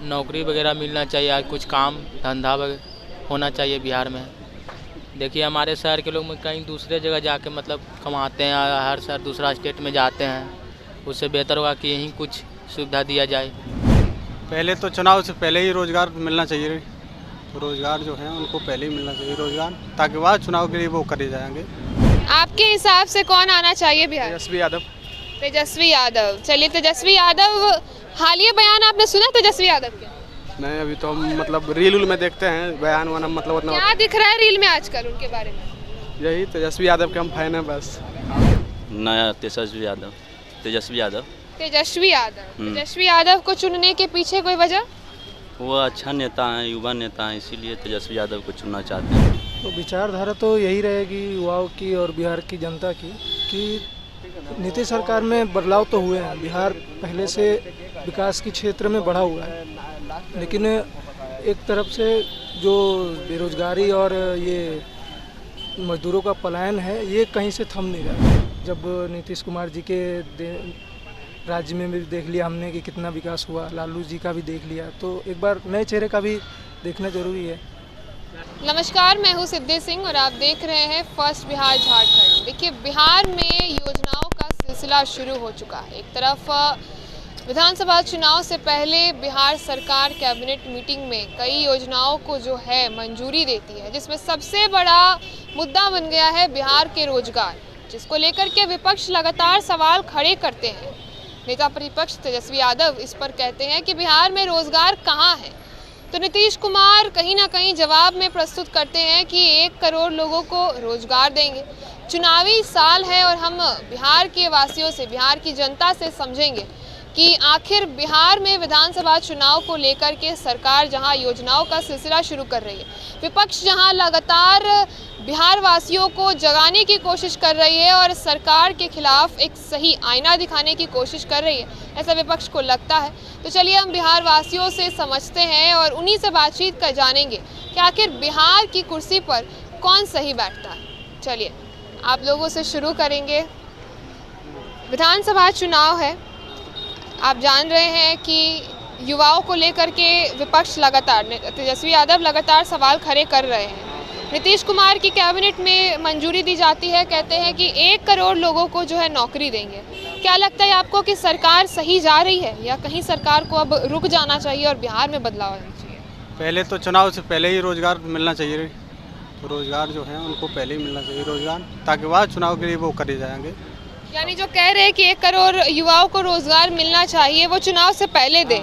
नौकरी वगैरह मिलना चाहिए, आज कुछ काम धंधा होना चाहिए बिहार में। देखिए हमारे शहर के लोग में कहीं दूसरे जगह जाके मतलब कमाते हैं, हर शहर दूसरा स्टेट में जाते हैं, उससे बेहतर होगा कि यहीं कुछ सुविधा दिया जाए। पहले तो चुनाव से पहले ही रोज़गार मिलना चाहिए, तो रोज़गार जो है उनको पहले ही मिलना चाहिए रोज़गार, ताकि वह चुनाव के लिए वो करे जाएंगे। आपके हिसाब से कौन आना चाहिए बिहार? तेजस्वी यादव। तेजस्वी यादव। चलिए, तेजस्वी यादव, हालिया बयान आपने सुना तेजस्वी यादव के? नहीं, अभी तो हम मतलब रील में देखते हैं बयान वाना, मतलब उतना क्या दिख रहा है रील में आजकल उनके बारे में? यही तेजस्वी यादव के हम फैन हैं बस। नया तेजस्वी यादव। तेजस्वी यादव तेजस्वी यादव को चुनने के पीछे कोई वजह? वो अच्छा नेता हैं, युवा नेता हैं, इसीलिए तेजस्वी यादव को चुनना चाहते हैं। तो विचारधारा तो यही रहेगी युवाओं की और बिहार की जनता की कि नीतीश सरकार में बदलाव तो हुए हैं, बिहार पहले से विकास के क्षेत्र में बढ़ा हुआ है, लेकिन एक तरफ से जो बेरोजगारी और ये मजदूरों का पलायन है ये कहीं से थम नहीं रहा। जब नीतीश कुमार जी के राज्य में भी देख लिया हमने कि कितना विकास हुआ, लालू जी का भी देख लिया, तो एक बार नए चेहरे का भी देखना जरूरी है। नमस्कार, मैं हूँ सिद्धि सिंह और आप देख रहे हैं फर्स्ट बिहार झारखंड। देखिए, बिहार में योजनाओं का सिलसिला शुरू हो चुका है। एक तरफ विधानसभा चुनाव से पहले बिहार सरकार कैबिनेट मीटिंग में कई योजनाओं को जो है मंजूरी देती है, जिसमें सबसे बड़ा मुद्दा बन गया है बिहार के रोजगार, जिसको लेकर के विपक्ष लगातार सवाल खड़े करते हैं। नेता प्रतिपक्ष तेजस्वी यादव इस पर कहते हैं कि बिहार में रोजगार कहाँ है, तो नीतीश कुमार कहीं ना कहीं जवाब में प्रस्तुत करते हैं कि 1 करोड़ लोगों को रोजगार देंगे। चुनावी साल है और हम बिहार के वासियों से, बिहार की जनता से समझेंगे कि आखिर बिहार में विधानसभा चुनाव को लेकर के सरकार जहां योजनाओं का सिलसिला शुरू कर रही है, विपक्ष जहां लगातार बिहार वासियों को जगाने की कोशिश कर रही है और सरकार के खिलाफ एक सही आईना दिखाने की कोशिश कर रही है, ऐसा विपक्ष को लगता है। तो चलिए हम बिहार वासियों से समझते हैं और उन्हीं से बातचीत कर जानेंगे कि आखिर बिहार की कुर्सी पर कौन सही बैठता है। चलिए आप लोगों से शुरू करेंगे। विधानसभा चुनाव है, आप जान रहे हैं कि युवाओं को लेकर के विपक्ष लगातार, तेजस्वी यादव लगातार सवाल खड़े कर रहे हैं। नीतीश कुमार की कैबिनेट में मंजूरी दी जाती है, कहते हैं कि 1 करोड़ लोगों को जो है नौकरी देंगे। क्या लगता है आपको कि सरकार सही जा रही है या कहीं सरकार को अब रुक जाना चाहिए और बिहार में बदलाव आना चाहिए? पहले तो चुनाव से पहले ही रोज़गार मिलना चाहिए, तो रोज़गार जो है उनको पहले ही मिलना चाहिए रोज़गार, ताकि वह चुनाव के लिए वो करे जाएंगे। यानी जो कह रहे हैं कि 1 करोड़ युवाओं को रोजगार मिलना चाहिए, वो चुनाव से पहले दे,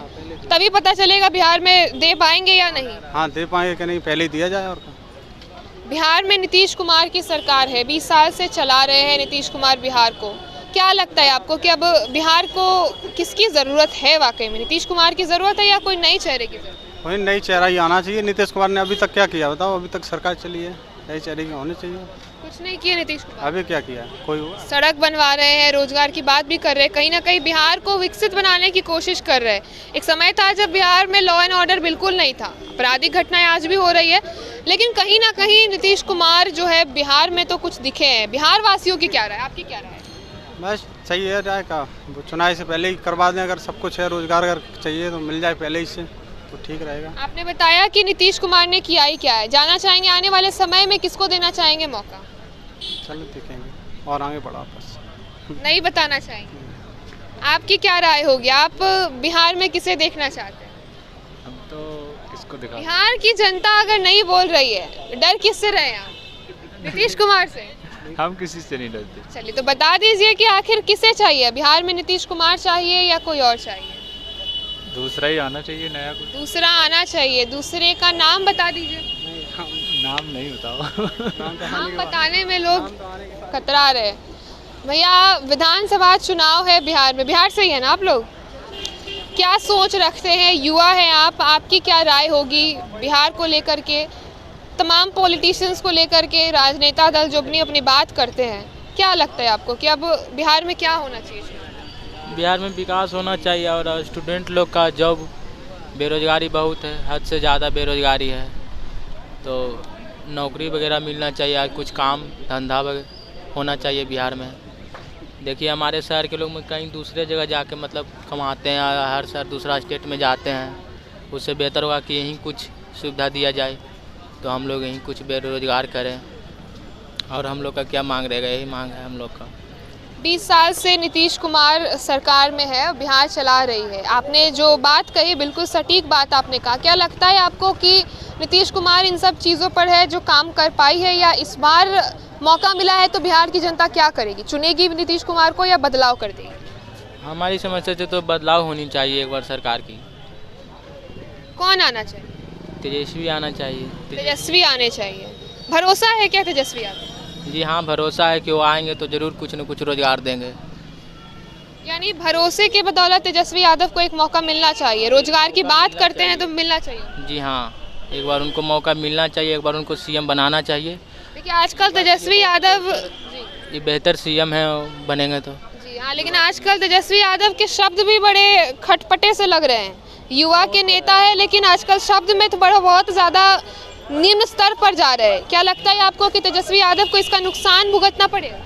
तभी पता चलेगा बिहार में दे पाएंगे या नहीं। हाँ, दे पाएंगे कि नहीं, पहले ही दिया जाए। और बिहार में नीतीश कुमार की सरकार है, 20 साल से चला रहे हैं नीतीश कुमार बिहार को। क्या लगता है आपको कि अब बिहार को किसकी ज़रूरत है? वाकई में नीतीश कुमार की ज़रूरत है या कोई नई चेहरे की ज़रूरत? कोई नई चेहरा ही आना चाहिए। नीतीश कुमार ने अभी तक क्या किया बताओ? अभी तक सरकार चली है, नई चेहरे की होनी चाहिए। कुछ नहीं किया नीतीश कुमार। अभी क्या किया? कोई हुआ? सड़क बनवा रहे हैं, रोजगार की बात भी कर रहे हैं, कहीं ना कहीं बिहार को विकसित बनाने की कोशिश कर रहे हैं। एक समय था जब बिहार में लॉ एंड ऑर्डर बिल्कुल नहीं था, आपराधिक घटनाएं आज भी हो रही है, लेकिन कहीं ना कहीं नीतीश कुमार जो है बिहार में तो कुछ दिखे हैं। बिहार वासियों की क्या राय, आपकी क्या राय? बस सही है राय का, वो चुनाव से पहले ही करवा दें। अगर सब कुछ है, रोजगार अगर चाहिए तो मिल जाए पहले ही से, तो ठीक रहेगा। आपने बताया कि नीतीश कुमार ने किया ही क्या है, जाना चाहेंगे आने वाले समय में किसको देना चाहेंगे मौका? चलो देखेंगे और आगे बढ़ा, बस नहीं बताना चाहेंगे। आपकी क्या राय होगी, आप बिहार में किसे देखना चाहते हैं? हम तो किसको दिखा, बिहार की जनता अगर नहीं बोल रही है, डर किससे रहे आप? नीतीश कुमार से? हम किसी से नहीं डरते। चलिए तो बता दीजिए कि आखिर किसे चाहिए बिहार में, नीतीश कुमार चाहिए या कोई और चाहिए? दूसरा ही आना चाहिए, नया कुछ। दूसरा आना चाहिए, दूसरे का नाम बता दीजिए। नाम नहीं बताओ। नाम बताने में लोग कतरा रहे। भैया, विधानसभा चुनाव है बिहार में, बिहार से ही है ना आप लोग? क्या सोच रखते हैं, युवा हैं आप, आपकी क्या राय होगी बिहार को लेकर के? तमाम पॉलिटिशियंस को लेकर के राजनेता दल जो अपनी बात करते हैं, क्या लगता है आपको कि अब बिहार में क्या होना चाहिए? बिहार में विकास होना चाहिए और स्टूडेंट लोग का जॉब, बेरोजगारी बहुत है, हद से ज़्यादा बेरोजगारी है, तो नौकरी वगैरह मिलना चाहिए, आज कुछ काम धंधा होना चाहिए बिहार में। देखिए हमारे शहर के लोग में कहीं दूसरे जगह जाके मतलब कमाते हैं, हर शहर दूसरा स्टेट में जाते हैं, उससे बेहतर होगा कि यहीं कुछ सुविधा दिया जाए, तो हम लोग यहीं कुछ बेरोजगार करें। और हम लोग का क्या मांग रहेगा, यही मांग है हम लोग का। 20 साल से नीतीश कुमार सरकार में है, बिहार चला रही है। आपने जो बात कही बिल्कुल सटीक बात आपने कहा। क्या लगता है आपको कि नीतीश कुमार इन सब चीज़ों पर है जो काम कर पाई है, या इस बार मौका मिला है तो बिहार की जनता क्या करेगी? चुनेगी नीतीश कुमार को या बदलाव कर देगी? हमारी समझ से तो बदलाव होनी चाहिए एक बार सरकार की। कौन आना चाहिए? तेजस्वी आना चाहिए। तेजस्वी आने चाहिए। भरोसा है क्या तेजस्वी यादव? जी हाँ, भरोसा है कि वो आएंगे तो ज़रूर कुछ न कुछ रोजगार देंगे। यानी भरोसे के बदौलत तेजस्वी यादव को एक मौका मिलना चाहिए। रोजगार की बात करते हैं तो मिलना चाहिए। जी हाँ, एक बार उनको मौका मिलना चाहिए, एक बार उनको सीएम बनाना चाहिए। देखिए आजकल तेजस्वी यादव ये बेहतर सीएम है बनेंगे तो। जी हाँ, लेकिन आजकल तेजस्वी यादव के शब्द भी बड़े खटपटे से लग रहे हैं। युवा के नेता है लेकिन आजकल शब्द में तो बहुत ज़्यादा निम्न स्तर पर जा रहे हैं। क्या लगता है आपको कि तेजस्वी यादव को इसका नुकसान भुगतना पड़ेगा?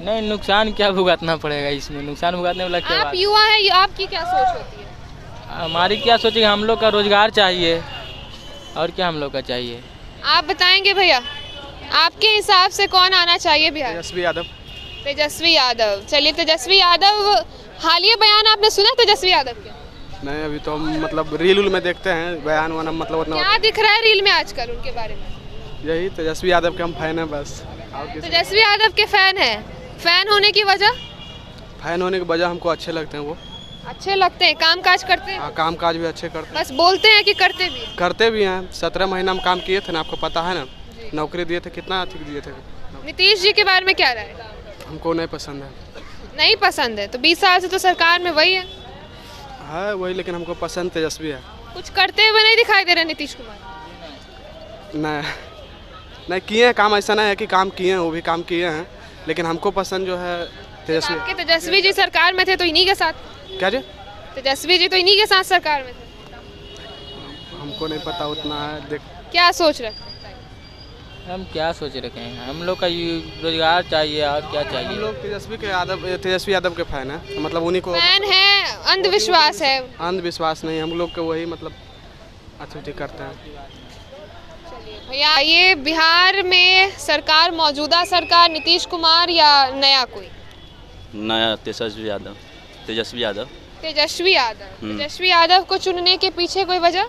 नहीं, नुकसान क्या भुगतना पड़ेगा, इसमें नुकसान भुगतने वाला क्या आप बात? युवा है, आपकी क्या सोच होती है? हमारी क्या सोचेंगे, हम लोग का रोजगार चाहिए और क्या हम लोग का चाहिए। आप बताएंगे भैया, आपके हिसाब से कौन आना चाहिए बिहार? तेजस्वी यादव। तेजस्वी यादव। चलिए, तेजस्वी यादव, हालिया बयान आपने सुना तेजस्वी यादव के? नहीं, अभी तो हम मतलब रील उल में देखते हैं, बयान वाना मतलब उतना। क्या दिख रहा है रील में आजकल उनके बारे में? यही तेजस्वी यादव के हम फैन हैं बस। तेजस्वी यादव के फैन हैं। फैन होने की वजह? फैन होने की वजह हमको अच्छे लगते हैं, वो अच्छे लगते हैं, काम काज करते हैं? हाँ, काम काज भी अच्छे करते बस बोलते हैं कि करते भी हैं? करते भी हैं। 17 महीना हम काम किए थे ना, आपको पता है ना, नौकरी दिए थे, कितना अधिक दिए थे। नीतीश जी के बारे में क्या राय है? हमको नहीं पसंद है। नहीं पसंद है? तो 20 साल से तो सरकार में वही है। वही, लेकिन हमको पसंद तेजस्वी है। कुछ करते हुए नहीं दिखाई दे रहे नीतीश कुमार। नहीं किए हैं काम, ऐसा नहीं है कि काम किए हैं, वो भी काम किए हैं, लेकिन हमको पसंद जो है तेजस्वी। आपके तेजस्वी जी सरकार में थे तो इन्हीं के साथ? क्या जी? तेजस्वी जी तो इन्हीं के साथ सरकार में थे। हमको नहीं पता उतना है। देख, क्या सोच रहे हैं? हम क्या सोच रखे हैं, हम लोग का रोजगार चाहिए और क्या हम चाहिए। लोग तेजस्वी यादव के फैन है, मतलब उन्हीं को। फैन है, अंधविश्वास है? अंधविश्वास नहीं, हम लोग के वही मतलब एक्टिविटी करते हैं। चलिए भैया, ये बिहार में सरकार, मौजूदा सरकार नीतीश कुमार या नया कोई? नया तेजस्वी यादव। तेजस्वी यादव। तेजस्वी यादव। तेजस्वी यादव को चुनने के पीछे कोई वजह?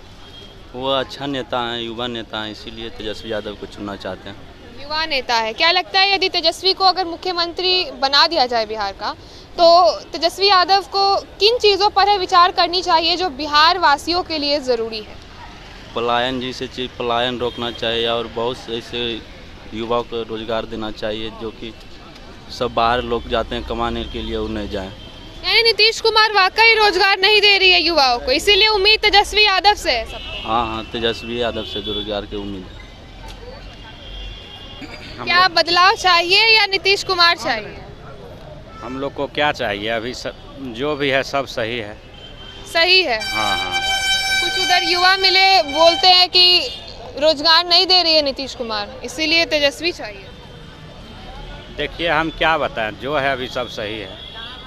वो अच्छा नेता हैं, युवा नेता हैं, इसीलिए तेजस्वी यादव को चुनना चाहते हैं। युवा नेता है। क्या लगता है यदि तेजस्वी को अगर मुख्यमंत्री बना दिया जाए बिहार का, तो तेजस्वी यादव को किन चीज़ों पर है विचार करनी चाहिए जो बिहार वासियों के लिए ज़रूरी है? पलायन जैसे चीज़, पलायन रोकना चाहिए और बहुत से ऐसे युवाओं को रोजगार देना चाहिए जो कि सब बाहर लोग जाते हैं कमाने के लिए, वो नहीं जाएं। यानी नीतीश कुमार वाकई रोजगार नहीं दे रही है युवाओं को, इसीलिए उम्मीद तेजस्वी यादव से है सबको। हाँ, तेजस्वी यादव से रोजगार की उम्मीद है। क्या बदलाव चाहिए या नीतीश कुमार चाहिए? हम लोग को क्या चाहिए, अभी जो भी है सब सही है। सही है। हाँ। कुछ उधर युवा मिले बोलते हैं कि रोजगार नहीं दे रही है नीतीश कुमार, इसीलिए तेजस्वी चाहिए। देखिए हम क्या बताएं, जो है अभी सब सही है।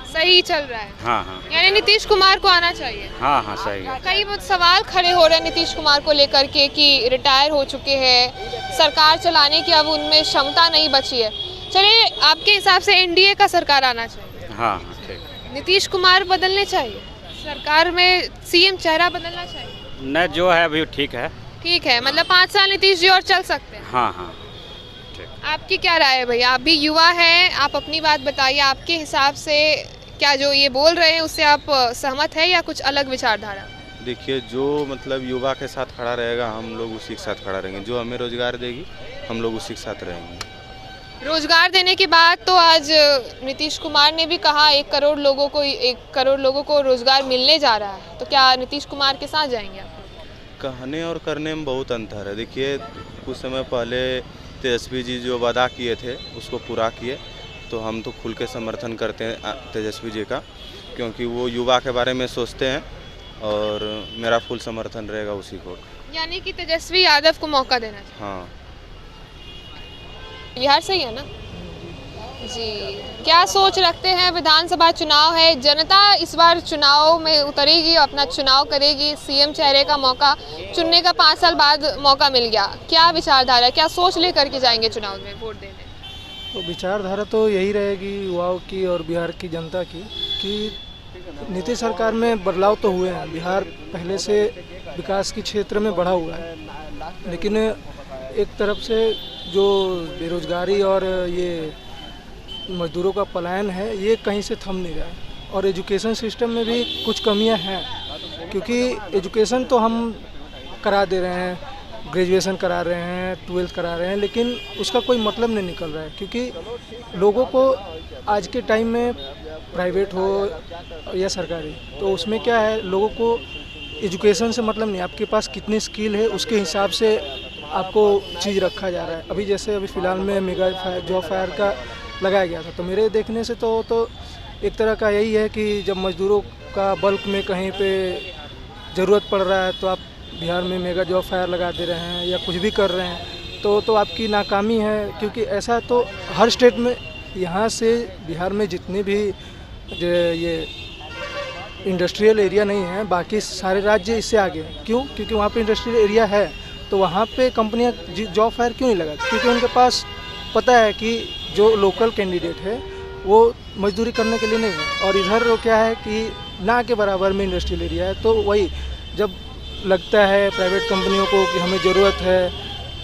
सही चल रहा है। हाँ। यानी नीतीश कुमार को आना चाहिए। हाँ सही है। कई सवाल खड़े हो रहे हैं नीतीश कुमार को लेकर के कि रिटायर हो चुके हैं, सरकार चलाने की अब उनमें क्षमता नहीं बची है। चलिए, आपके हिसाब से एनडीए का सरकार आना चाहिए? हाँ ठीक। नीतीश कुमार बदलने चाहिए, सरकार में सीएम चेहरा बदलना चाहिए? न, जो है अभी ठीक है। ठीक है, मतलब 5 साल नीतीश जी और चल सकते हैं? हाँ ठीक। आपकी क्या राय है भैया? आप भी युवा हैं, आप अपनी बात बताइए। आपके हिसाब से क्या जो ये बोल रहे हैं उससे आप सहमत है या कुछ अलग विचारधारा? देखिए, जो मतलब युवा के साथ खड़ा रहेगा हम लोग उसी के साथ खड़ा रहेंगे, जो हमें रोजगार देगी हम लोग उसी के साथ रहेंगे। रोजगार देने की बात तो आज नीतीश कुमार ने भी कहा, 1 करोड़ लोगों को रोजगार मिलने जा रहा है, तो क्या नीतीश कुमार के साथ जाएंगे आप? कहने और करने में बहुत अंतर है। देखिए, कुछ समय पहले तेजस्वी जी जो वादा किए थे उसको पूरा किए, तो हम तो खुल के समर्थन करते हैं तेजस्वी जी का, क्योंकि वो युवा के बारे में सोचते हैं और मेरा फुल समर्थन रहेगा उसी को। यानी कि तेजस्वी यादव को मौका देना चाहिए। हाँ। बिहार से ही है ना? जी, क्या सोच रखते हैं? विधानसभा चुनाव है, जनता इस बार चुनाव में उतरेगी, अपना चुनाव करेगी, सीएम चेहरे का मौका चुनने का 5 साल बाद मौका मिल गया। क्या विचारधारा, क्या सोच लेकर के जाएंगे चुनाव में वोट देने? तो विचारधारा तो यही रहेगी युवाओं की और बिहार की जनता की कि नीतीश सरकार में बदलाव तो हुए हैं। बिहार पहले से विकास के क्षेत्र में बढ़ा हुआ है, लेकिन एक तरफ से जो बेरोजगारी और ये मजदूरों का पलायन है, ये कहीं से थम नहीं रहा है। और एजुकेशन सिस्टम में भी कुछ कमियां हैं, क्योंकि एजुकेशन तो हम करा दे रहे हैं, ग्रेजुएशन करा रहे हैं, 12th करा रहे हैं, लेकिन उसका कोई मतलब नहीं निकल रहा है। क्योंकि लोगों को आज के टाइम में प्राइवेट हो या सरकारी, तो उसमें क्या है, लोगों को एजुकेशन से मतलब नहीं, आपके पास कितनी स्किल है उसके हिसाब से आपको चीज़ रखा जा रहा है। अभी जैसे अभी फ़िलहाल में मेगा जॉब फेयर का लगाया गया था, तो मेरे देखने से तो एक तरह का यही है कि जब मज़दूरों का बल्क में कहीं पे ज़रूरत पड़ रहा है, तो आप बिहार में मेगा जॉब फेयर लगा दे रहे हैं या कुछ भी कर रहे हैं, तो आपकी नाकामी है। क्योंकि ऐसा तो हर स्टेट में, यहाँ से बिहार में जितने भी ये इंडस्ट्रियल एरिया नहीं है, बाकी सारे राज्य इससे आगे हैं। क्यों? क्योंकि वहाँ पे इंडस्ट्रियल एरिया है, तो वहाँ पे कंपनियाँ जॉब फेयर क्यों नहीं लगाती? क्योंकि उनके पास पता है कि जो लोकल कैंडिडेट है वो मजदूरी करने के लिए नहीं है, और इधर वो क्या है कि ना के बराबर में इंडस्ट्रियल एरिया है। तो वही जब लगता है प्राइवेट कंपनियों को कि हमें ज़रूरत है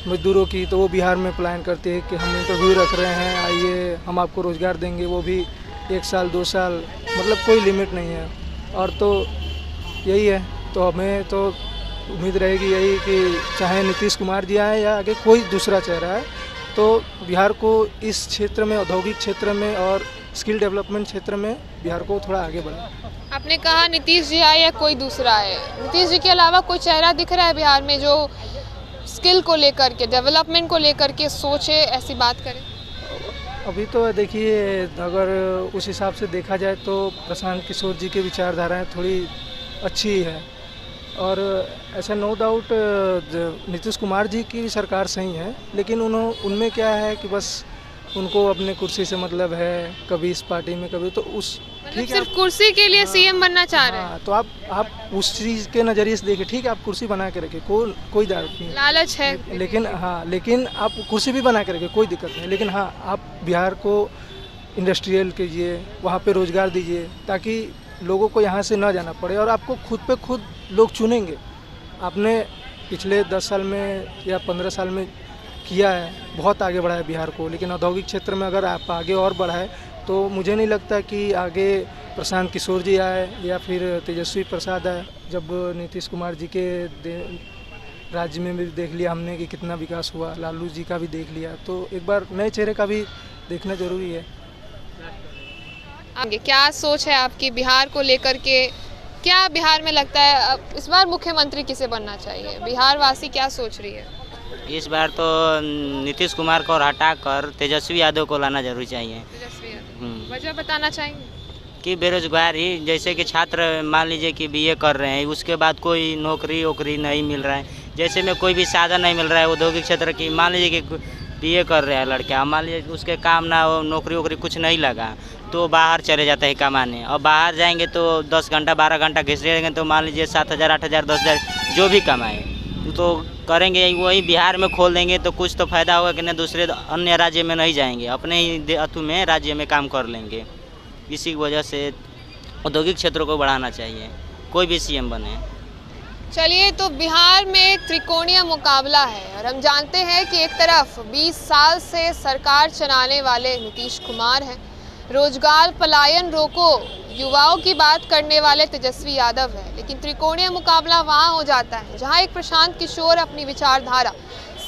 मजदूरों की, तो वो बिहार में प्लान करते हैं कि हम इंटरव्यू रख रहे हैं, आइए हम आपको रोज़गार देंगे, वो भी 1 साल 2 साल, मतलब कोई लिमिट नहीं है। और तो यही है, तो हमें तो उम्मीद रहेगी यही कि चाहे नीतीश कुमार जी आए या आगे कोई दूसरा चेहरा है, तो बिहार को इस क्षेत्र में, औद्योगिक क्षेत्र में और स्किल डेवलपमेंट क्षेत्र में बिहार को थोड़ा आगे बढ़ाए। आपने कहा नीतीश जी आए या कोई दूसरा आए, नीतीश जी के अलावा कोई चेहरा दिख रहा है बिहार में जो स्किल को लेकर के, डेवलपमेंट को लेकर के सोचे, ऐसी बात करें? अभी तो देखिए, अगर उस हिसाब से देखा जाए तो प्रशांत किशोर जी की विचारधाराएं थोड़ी अच्छी है, और ऐसा नो डाउट नीतीश कुमार जी की सरकार सही है, लेकिन उनमें क्या है कि बस उनको अपने कुर्सी से मतलब है, कभी इस पार्टी में कभी तो उस, मतलब सिर्फ कुर्सी के लिए सीएम बनना चाह रहे हैं। हाँ, तो आप उस चीज़ के नज़रिए से देखिए, ठीक है आप कुर्सी बना के रखिए, कोई दारू नहीं, लालच है, लेकिन आप कुर्सी भी बना के रखिए, कोई दिक्कत नहीं, लेकिन हाँ आप बिहार को इंडस्ट्रियल कीजिए, वहाँ पे रोज़गार दीजिए, ताकि लोगों को यहाँ से ना जाना पड़े, और आपको खुद पे खुद लोग चुनेंगे। आपने पिछले 10 साल में या 15 साल में किया है, बहुत आगे बढ़ाया बिहार को, लेकिन औद्योगिक क्षेत्र में अगर आप आगे और बढ़ाए, तो मुझे नहीं लगता कि आगे प्रशांत किशोर जी आए या फिर तेजस्वी प्रसाद आए। जब नीतीश कुमार जी के राज्य में भी देख लिया हमने कि कितना विकास हुआ, लालू जी का भी देख लिया, तो एक बार नए चेहरे का भी देखना जरूरी है। आगे क्या सोच है आपकी बिहार को लेकर के? क्या बिहार में लगता है इस बार मुख्यमंत्री किसे बनना चाहिए? बिहार वासी क्या सोच रही है? इस बार तो नीतीश कुमार को हटाकर तेजस्वी यादव को लाना जरूरी चाहिए। तेजस्वी यादव, वजह बताना चाहेंगे? कि बेरोजगारी, जैसे कि छात्र मान लीजिए कि बीए कर रहे हैं, उसके बाद कोई नौकरी वोकरी नहीं मिल रहा है, जैसे में कोई भी साधन नहीं मिल रहा है औद्योगिक क्षेत्र की। मान लीजिए कि बीए कर रहे हैं लड़का, मान लीजिए उसके काम ना हो, नौकरी वोकरी कुछ नहीं लगा, तो बाहर चले जाते हैं कमाने, और बाहर जाएंगे तो 10 घंटा 12 घंटा घिस रहेंगे, तो मान लीजिए 7,000 8,000 10,000 जो भी कमाए तो करेंगे, वही बिहार में खोल देंगे तो कुछ तो फ़ायदा होगा कि नहीं, दूसरे अन्य राज्य में नहीं जाएंगे, अपने ही अथु में राज्य में काम कर लेंगे। इसी की वजह से औद्योगिक क्षेत्रों को बढ़ाना चाहिए, कोई भी सीएम बने। चलिए, तो बिहार में एक त्रिकोणीय मुकाबला है, और हम जानते हैं कि एक तरफ 20 साल से सरकार चलाने वाले नीतीश कुमार हैं, रोजगार पलायन रोको युवाओं की बात करने वाले तेजस्वी यादव है, लेकिन त्रिकोणीय मुकाबला वहाँ हो जाता है जहाँ एक प्रशांत किशोर अपनी विचारधारा,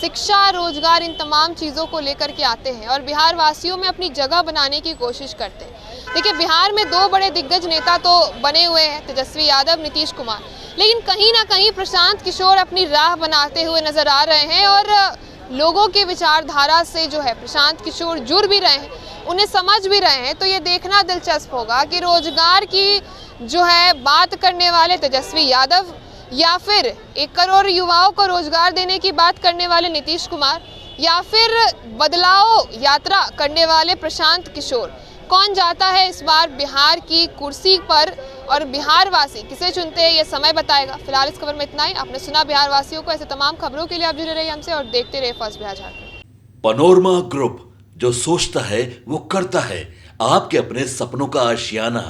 शिक्षा, रोजगार, इन तमाम चीज़ों को लेकर के आते हैं और बिहार वासियों में अपनी जगह बनाने की कोशिश करते हैं। देखिए, बिहार में 2 बड़े दिग्गज नेता तो बने हुए हैं, तेजस्वी यादव, नीतीश कुमार, लेकिन कहीं ना कहीं प्रशांत किशोर अपनी राह बनाते हुए नजर आ रहे हैं, और लोगों के विचारधारा से जो है प्रशांत किशोर जुड़ भी रहे हैं, उन्हें समझ भी रहे हैं। तो ये देखना दिलचस्प होगा कि रोजगार की जो है बात करने वाले तेजस्वी यादव या फिर 1 करोड़ युवाओं को रोजगार देने की बात करने वाले नीतीश कुमार, या फिर बदलाव यात्रा करने वाले प्रशांत किशोर? कौन जाता है इस बार बिहार की कुर्सी पर और बिहार वासी किसे चुनते हैं ये समय बताएगा। फिलहाल इस खबर में इतना ही। आपने सुना बिहार वासियों को। ऐसे तमाम खबरों के लिए आप जुड़े रहिए हमसे और देखते रहिए first Bihar Jharkhand. Panorama group, जो सोचता है वो करता है। आपके अपने सपनों का आशियाना।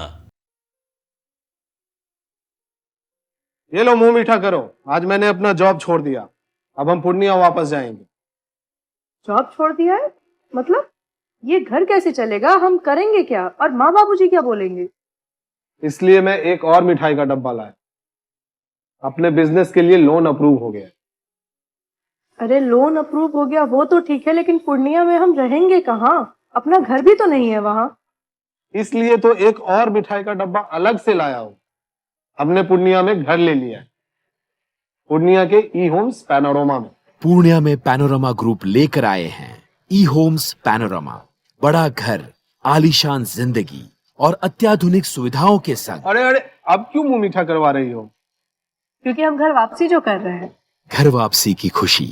ये लो मुंह मीठा करो, आज मैंने अपना जॉब छोड़ दिया। अब हम पूर्णिया वापस जाएंगे। जॉब छोड़ दिया है? मतलब ये घर कैसे चलेगा? हम करेंगे क्या? और माँ बाबूजी क्या बोलेंगे? इसलिए मैं एक और मिठाई का डब्बा लाया। अपने बिजनेस के लिए लोन अप्रूव हो गया। अरे लोन अप्रूव हो गया वो तो ठीक है, लेकिन पूर्णिया में हम रहेंगे कहाँ? अपना घर भी तो नहीं है वहाँ। इसलिए तो एक और मिठाई का डब्बा अलग से लाया हूँ। हमने पूर्णिया में घर ले लिया है, पूर्णिया के ई होम्स पैनोरमा में। पूर्णिया में पैनोरमा ग्रुप लेकर आए हैं ई होम्स पैनोरमा। बड़ा घर, आलीशान जिंदगी और अत्याधुनिक सुविधाओं के संग। अरे अब क्यों मुंह मीठा करवा रही हो? क्योंकि हम घर वापसी जो कर रहे हैं। घर वापसी की खुशी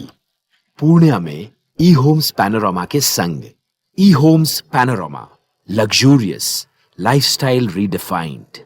पूर्णिया में ई होम्स पैनोरमा के संग। ई homes panorama, luxurious lifestyle redefined.